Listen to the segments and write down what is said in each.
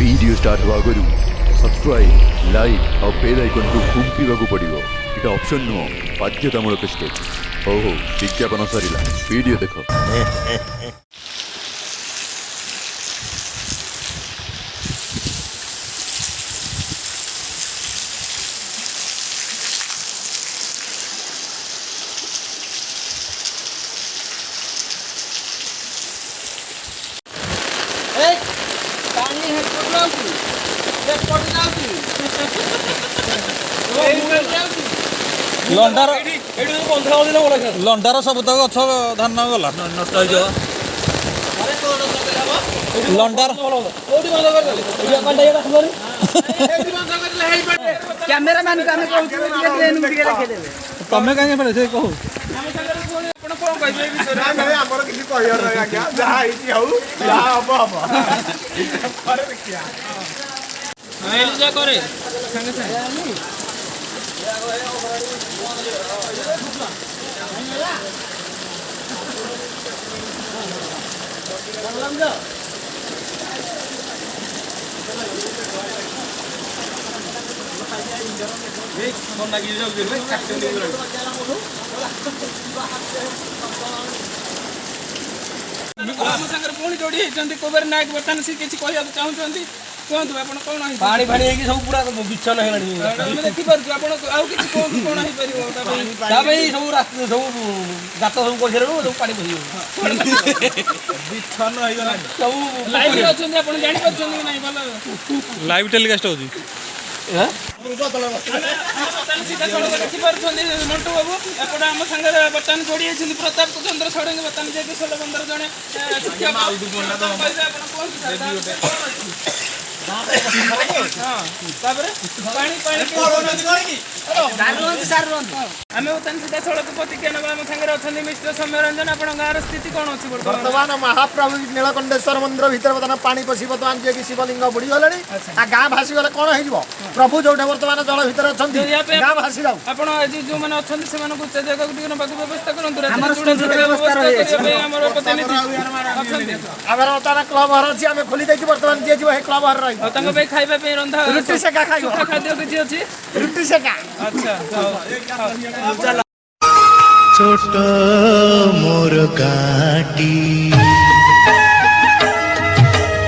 Video start हुआ आगु subscribe like और बेल आइकन को घुंपा पड़ो। ये ऑप्शन नुह बाध्यतामूलक स्टेप। हो विज्ञापन सरला वीडियो देख। लंडार सब गछ धान गला नष्ट हो लंडार कैमरामैन तमें कहीं पड़े से कहू पुणी जोड़ी कुबेर नायक बर्तमान सी किसी कहना चाहते कहतु आप कौन पानी फाणी सब पूरा विच्छन है देखिपुर आप कौन हो पार सब सब गात सब कर सब पानी विच्छन सब लाइव अच्छे जापार ना भल लाइव टेलीकास्ट हो देखिपुर मंटू बाबू एपटे आम सागर बर्तमान जोड़ी होती प्रताप चंद्र षडंगी बर्तमान जी सोलबंदर जड़े आम बर्तमान सीधा सड़क प्रतिज्ञा ना आम सागर अच्छा मिस्टर सौम्यरंजन आप गाँव स्थिति कौन अच्छी बर्तमान महाप्रभु नीलकंठेश्वर मंदिर भितर बर्तमान पानी पशि बर्तमान जी शिवलिंग बुड़ी गले गाँ भासी गले कौन हो प्रभु जो बर्तमान जल भितर अच्छा गाँ भासी जाऊ आप जो मैंने अच्छा से जगह व्यवस्था करूँ क्लब घर अच्छी आम खोली बर्तमान जी जी क्लब घर रही खाଇବା रंधा रुटी सेका खाइबो खाद्य किसी अच्छी रुटी सेका अच्छा छोट मोर गाटी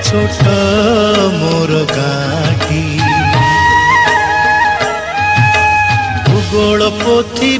छोट मोर गाटी भूगोल पोथी